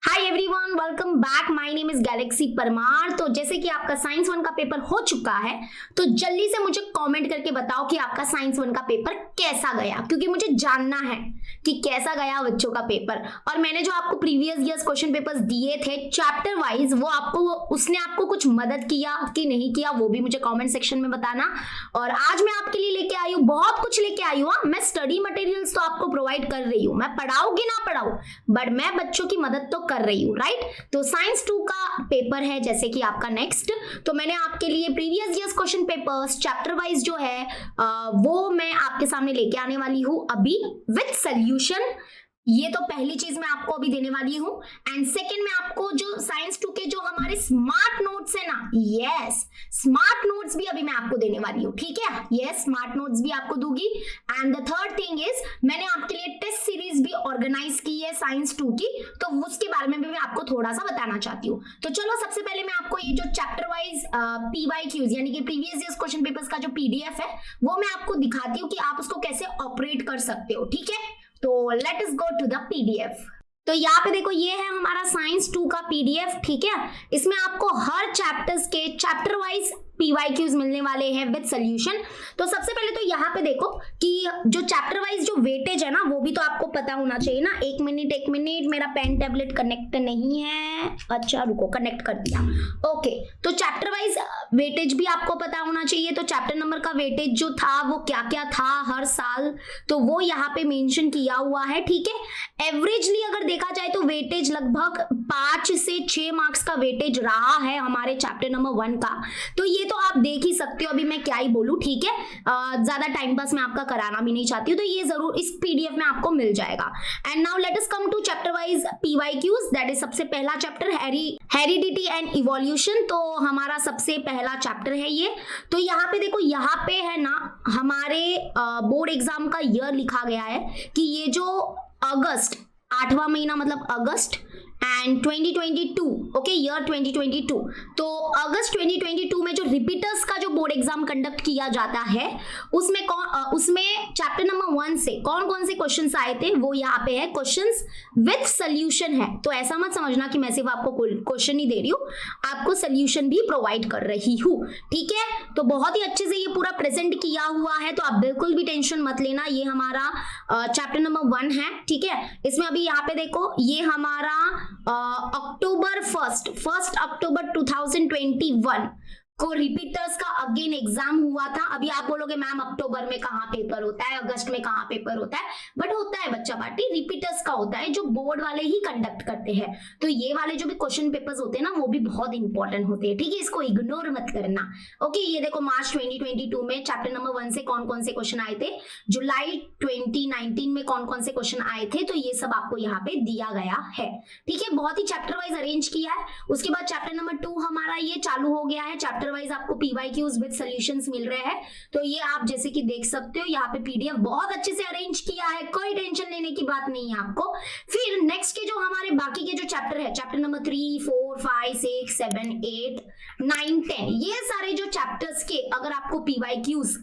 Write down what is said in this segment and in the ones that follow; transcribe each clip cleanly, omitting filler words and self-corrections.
Hi everyone, welcome back. My name is Galaxy Parmar. तो जैसे कि आपका साइंस 1 का पेपर हो चुका है, तो जल्दी से मुझे कमेंट करके बताओ कि आपका साइंस 1 का पेपर कैसा गया, क्योंकि मुझे जानना है कि कैसा गया बच्चों का पेपर। और मैंने जो आपको प्रीवियस ईयर्स क्वेश्चन पेपर्स दिए थे चैप्टर वाइज, वो उसने आपको कुछ मदद किया कि नहीं किया, वो भी मुझे कॉमेंट सेक्शन में बताना। और आज मैं आपके लिए लेके आई हूँ, बहुत कुछ लेके आई हूँ। मैं स्टडी मटेरियल्स तो आपको प्रोवाइड कर रही हूँ, मैं पढ़ाऊँ कि ना पढ़ाऊँ, बट मैं बच्चों की मदद तो कर रही हूँ, राइट। तो साइंस 2 का पेपर है जैसे कि आपका नेक्स्ट, तो मैंने आपके लिए previous years question papers chapter wise जो है वो मैं आपके सामने लेके आने वाली हूँ अभी विद सॉल्यूशन। ये तो पहली चीज मैं आपको अभी देने वाली हूँ। एंड सेकेंड में आपको जो साइंस 2 के जो हमारे स्मार्ट नोट्स है ना, यस, स्मार्ट नोट्स भी अभी मैं आपको देने वाली हूँ, ठीक है। यस, स्मार्ट नोट्स भी आपको दूंगी। And the third thing is, मैंने आपके लिए टेस्ट सीरीज भी ऑर्गेनाइज की है साइंस 2 की, तो उसके बारे में भी मैं आपको थोड़ा सा बताना चाहती हूँ। तो चलो, सबसे पहले मैं आपको ये जो चैप्टर वाइज PYQs यानी कि प्रीवियस ईयर्स क्वेश्चन पेपर्स का जो PDF है वो मैं आपको दिखाती हूँ कि आप उसको कैसे ऑपरेट कर सकते हो, ठीक है। तो let us go to the PDF। तो यहाँ पे देखो, ये है हमारा साइंस 2 का PDF, ठीक है। इसमें आपको हर चैप्टर्स के चैप्टर वाइज PYQs मिलने वाले हैं विद सॉल्यूशन। तो सबसे पहले तो यहाँ पे देखो कि जो चैप्टर वाइज जो वेटेज है ना, वो भी तो आपको पता होना चाहिए ना। एक मिनट, मेरा पेन टैबलेट कनेक्ट नहीं है। अच्छा रुको, कनेक्ट कर दिया। ओके, तो चैप्टर वाइज वेटेज भी आपको पता होना चाहिए। तो चैप्टर नंबर का वेटेज जो था वो क्या क्या था हर साल, तो वो यहाँ पे मेंशन किया हुआ है, ठीक है। एवरेजली अगर देखा जाए तो वेटेज लगभग 5 से 6 मार्क्स का वेटेज रहा है हमारे चैप्टर नंबर 1 का। तो ये तो आप देख ही सकते हो, अभी मैं क्या ही बोलूं, ठीक है। ज्यादा टाइम पास मैं आपका कराना भी नहीं चाहती हूँ, तो ये जरूर इस PDF में आपको मिल जाएगा। And now let us come to chapter wise PYQs। That is सबसे पहला चैप्टर हेरिडिटी एंड इवोल्यूशन। तो हमारा सबसे पहला चैप्टर है ये। तो यहाँ पे देखो, यहाँ पे है ना हमारे बोर्ड एग्जाम का ईयर लिखा गया है कि ये जो अगस्त, 8वां महीना मतलब अगस्त एंड 2022, ओके, ईयर 2022। तो अगस्त 2022 में जो रिपीटर्स का जो बोर्ड एग्जाम कंडक्ट किया जाता है, उसमें चैप्टर नंबर 1 से कौन कौन से क्वेश्चंस आए थे वो यहाँ पे है, क्वेश्चंस विद सॉल्यूशन है। तो ऐसा मत समझना कि मैं सिर्फ आपको क्वेश्चन ही दे रही हूँ, आपको सॉल्यूशन भी प्रोवाइड कर रही हूँ, ठीक है। तो बहुत ही अच्छे से ये पूरा प्रेजेंट किया हुआ है, तो आप बिल्कुल भी टेंशन मत लेना। ये हमारा चैप्टर नंबर 1 है, ठीक है। इसमें अभी यहाँ पे देखो, ये हमारा अक्टूबर 1 अक्टूबर 2021 को रिपीटर्स का अगेन एग्जाम हुआ था। अभी आप बोलोगे मैम अक्टूबर में कहाँ पेपर होता है, अगस्त में कहाँ पेपर होता है, बट होता है बच्चा पार्टी, रिपीटर्स का होता है जो बोर्ड वाले ही कंडक्ट करते हैं। तो ये वाले जो भी क्वेश्चन पेपर्स होते हैं ना, वो भी बहुत इंपॉर्टेंट होते हैं, ठीक है, इसको इग्नोर मत करना। ओके, ये देखो मार्च 2022 में चैप्टर नंबर 1 से कौन कौन से क्वेश्चन आए थे, जुलाई 2019 में कौन कौन से क्वेश्चन आए थे, तो ये सब आपको यहाँ पे दिया गया है, ठीक है। बहुत ही चैप्टर वाइज अरेंज किया है। उसके बाद चैप्टर नंबर 2 हमारा ये चालू हो गया है। चैप्टर वाइज आपको PYQs विद सॉल्यूशंस मिल रहे हैं। तो ये आप जैसे कि देख सकते हो, यहाँ पे PDF बहुत अच्छे से अरेंज किया है, कोई टेंशन लेने की बात नहीं है आपको। फिर नेक्स्ट के जो हमारे बाकी के जो चैप्टर है, चैप्टर नंबर 3, 4, 5, 6, 7, 8, 9, 10, ये सारे जो चैप्टर्स के अगर आपको PYQs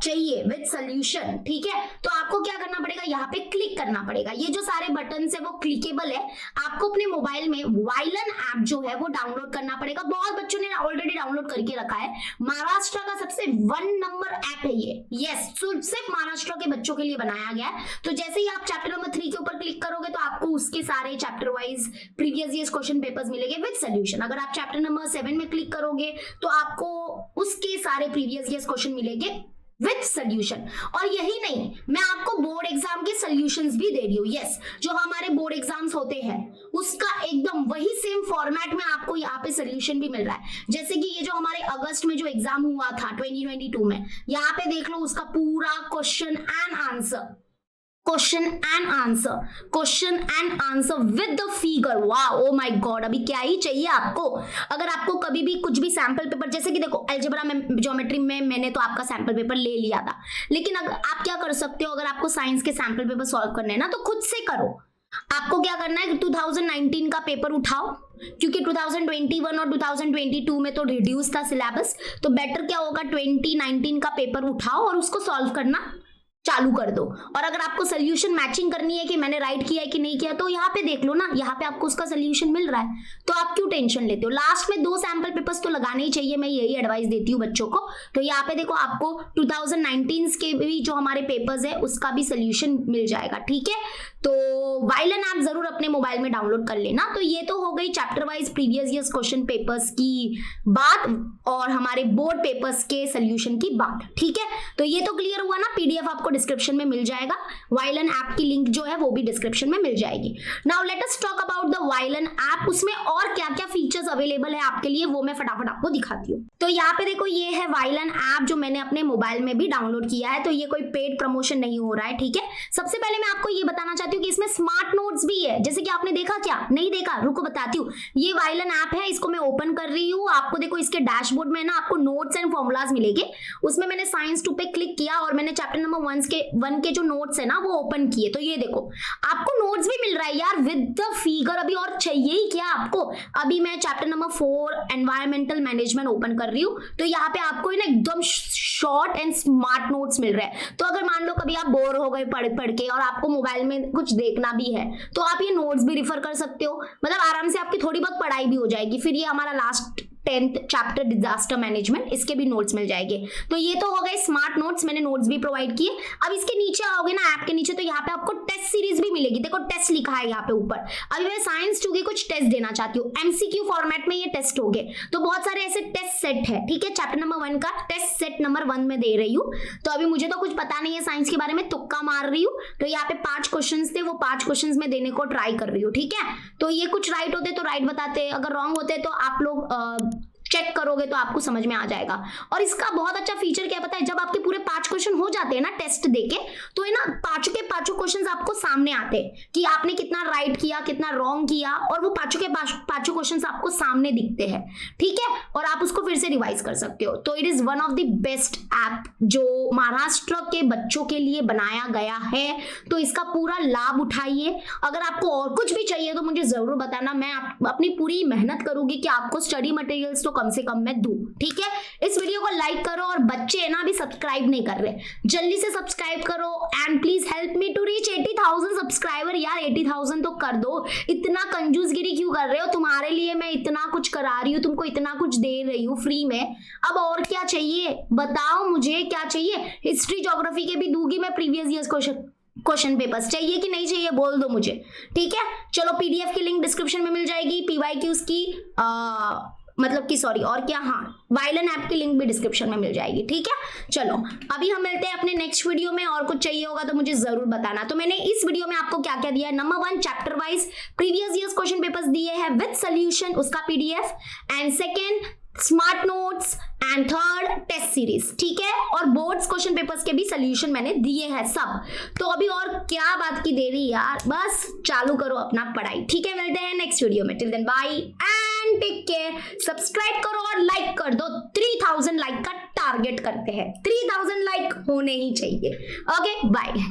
चाहिए विद सॉल्यूशन, ठीक है, तो आपको क्या करना पड़ेगा, यहाँ पे क्लिक करना पड़ेगा। ये जो सारे बटन है वो क्लिकेबल है। आपको अपने मोबाइल में वाइलन ऐप जो है वो डाउनलोड करना पड़ेगा। बहुत बच्चों ने ऑलरेडी डाउनलोड करके रखा है। महाराष्ट्र का सबसे 1 नंबर ऐप है ये, यस, सिर्फ महाराष्ट्र के बच्चों के लिए बनाया गया है। तो जैसे ही आप चैप्टर नंबर 3 के ऊपर क्लिक करोगे तो आपको उसके सारे chapter wise previous years question papers मिलेंगे विद सॉल्यूशन। अगर आप चैप्टर नंबर 7 में क्लिक करोगे तो आपको उसके सारे प्रीवियस ईयर्स क्वेश्चन मिलेंगे विद सॉल्यूशन। और यही नहीं, मैं आपको बोर्ड एग्जाम के सॉल्यूशंस भी दे रही हूँ। यस, जो हमारे बोर्ड एग्जाम्स होते हैं उसका एकदम वही सेम फॉर्मेट में आपको यहाँ पे सॉल्यूशन भी मिल रहा है। जैसे कि ये जो हमारे अगस्त में जो एग्जाम हुआ था 2022 में, यहाँ पे देख लो उसका पूरा question and answer with the figure. वाह, ओ माय गॉड, अभी क्या ही चाहिए आपको। अगर आपको कभी भी कुछ भी सैंपल पेपर, जैसे कि देखो अलजेब्रा में, ज्योमेट्री में मैंने तो आपका सैंपल पेपर ले लिया था, लेकिन अगर आप क्या कर सकते हो, अगर आपको साइंस के सैंपल पेपर सॉल्व करने हैं ना, तो खुद से करो। आपको क्या करना है, 2019 का पेपर उठाओ, क्योंकि 2021 और 2022 में तो रिड्यूस था सिलेबस, तो बेटर क्या होगा 2019 का पेपर उठाओ और उसको सॉल्व करना चालू कर दो। और अगर आपको सोल्यूशन मैचिंग करनी है कि मैंने राइट किया है कि नहीं किया, तो यहाँ पे देख लो ना, यहाँ पे आपको उसका सोल्यूशन मिल रहा है, तो आप क्यों टेंशन लेते हो। लास्ट में 2 सैंपल पेपर्स तो लगाने ही चाहिए, मैं यही एडवाइस देती हूँ बच्चों को। तो यहाँ पे देखो आपको 2019 के भी जो हमारे पेपर्स है उसका भी सोल्यूशन मिल जाएगा, ठीक है। तो वाइलन ऐप जरूर अपने मोबाइल में डाउनलोड कर लेना। तो ये तो हो गई chapter wise previous years question papers की बात और हमारे बोर्ड पेपर्स के सोल्यूशन की बात, ठीक है। तो ये तो क्लियर हुआ ना, पीडीएफ आपको डिस्क्रिप्शन में मिल जाएगा, वाइलन ऐप की लिंक जो है वो भी डिस्क्रिप्शन में मिल जाएगी। Now let us talk about the Wylan app. उसमें और क्या क्या फीचर्स अवेलेबल है आपके लिए वो मैं फटाफट आपको दिखाती हूँ। तो यहाँ पे देखो ये है वाइलन ऐप जो मैंने अपने मोबाइल में भी डाउनलोड किया है। तो ये कोई पेड प्रमोशन नहीं हो रहा है, ठीक है। सबसे पहले मैं आपको ये बताना चाहती हूँ कि इसमें स्मार्ट नोट्स भी है। जैसे कि आपने देखा क्या, नहीं देखा, रुको बताती हूँ। ये वाइलन ऐप है, इसको मैं ओपन कर रही हूँ। आपको देखो इसके डैशबोर्ड में ना आपको नोट्स एंड फॉर्मूलाज मिलेंगे। उसमें मैंने साइंस 2 पे क्लिक किया और मैंने चैप्टर नंबर 1 के जो नोट्स है ना वो ओपन किए। तो ये देखो आपको नोट्स भी मिल रहा है यार विद द फिगर। अभी और चाहिए ही क्या आपको। अभी मैं chapter number 4 environmental management open कर रही हूँ। तो यहाँ पे आपको ना एकदम शॉर्ट एंड स्मार्ट नोट्स मिल रहे हैं। तो अगर मान लो कभी आप बोर हो गए पढ़ के और आपको मोबाइल में कुछ देखना भी है तो आप ये नोट्स भी रिफर कर सकते हो। मतलब आराम से आपकी थोड़ी बहुत पढ़ाई भी हो जाएगी। फिर ये हमारा last 10th chapter disaster management, इसके भी नोट्स मिल जाएंगे। तो ये तो हो गए स्मार्ट नोट्स, मैंने नोट्स भी प्रोवाइड किए। अब इसके नीचे आओगे ना ऐप के नीचे, तो यहाँ पे आपको टेस्ट सीरीज भी मिलेगी। देखो टेस्ट लिखा है यहाँ पे ऊपर। अभी मैं साइंस 2 के कुछ टेस्ट देना चाहती हूँ, एमसीक्यू फॉर्मेट में ये टेस्ट हो गए। तो बहुत सारे ऐसे टेस्ट सेट है, ठीक है। चैप्टर नंबर 1 का टेस्ट सेट नंबर 1 में दे रही हूँ। तो अभी मुझे तो कुछ पता नहीं है साइंस के बारे में, तुक्का मार रही हूँ। तो यहाँ पे 5 क्वेश्चन थे, वो 5 क्वेश्चन में देने को ट्राई कर रही हूँ, ठीक है। तो ये कुछ राइट होते तो राइट बताते, अगर रॉन्ग होते तो आप लोग चेक करोगे तो आपको समझ में आ जाएगा। और इसका बहुत अच्छा फीचर क्या पता है, जब आपके पूरे 5 क्वेश्चन हो जाते हैं ना टेस्ट देके, तो है ना 5 के 5 क्वेश्चंस आपको सामने आते हैं कि आपने कितना राइट किया कितना रॉन्ग किया, और वो 5 के 5 क्वेश्चंस आपको सामने दिखते हैं, ठीक है। और आप उसको फिर से रिवाइज कर सकते हो। तो it is one of the best app जो महाराष्ट्र के बच्चों के लिए बनाया गया है। तो इसका पूरा लाभ उठाइए। अगर आपको और कुछ भी चाहिए तो मुझे जरूर बताना, मैं अपनी पूरी मेहनत करूंगी कि आपको स्टडी मटेरियल्स तो कम से कम मैं दूं, ठीक है। इस वीडियो को लाइक करो और बच्चे है ना अभी सब्सक्राइब नहीं कर रहे, जल्दी से सब्सक्राइब करो and please help me to reach 80,000 subscriber. यार 80,000 तो कर दो, इतना कंजूसगिरी क्यों कर रहे हो। तुम्हारे लिए मैं इतना कुछ करा रही हूँ, तुमको इतना कुछ दे रही हूँ फ्री में, अब और क्या चाहिए बताओ मुझे, क्या चाहिए। हिस्ट्री ज्योग्राफी के भी दूंगी मैं प्रीवियस ईयर्स क्वेश्चन पेपर्स, चाहिए कि नहीं चाहिए बोल दो मुझे, ठीक है। चलो पीडीएफ की लिंक डिस्क्रिप्शन में मिल जाएगी, पीवाईक्यूज की मतलब कि सॉरी और क्या, हाँ वाइलन ऐप की लिंक भी डिस्क्रिप्शन में मिल जाएगी, ठीक है। चलो अभी हम मिलते हैं अपने नेक्स्ट वीडियो में। और कुछ चाहिए होगा तो मुझे जरूर बताना। तो मैंने इस वीडियो में आपको क्या क्या दिया है, number 1 chapter wise previous years question papers दिए हैं विद सोल्यूशन, उसका PDF, and second smart notes, and third test series, ठीक है। और बोर्ड्स क्वेश्चन पेपर्स के भी सोल्यूशन मैंने दिए हैं सब। तो अभी और क्या बात की देरी यार, बस चालू करो अपना पढ़ाई, ठीक है। मिलते हैं नेक्स्ट वीडियो में, till then bye and take care. Subscribe करो और लाइक कर दो, 3000 लाइक का टारगेट करते हैं, 3000 लाइक होने ही चाहिए। Okay bye.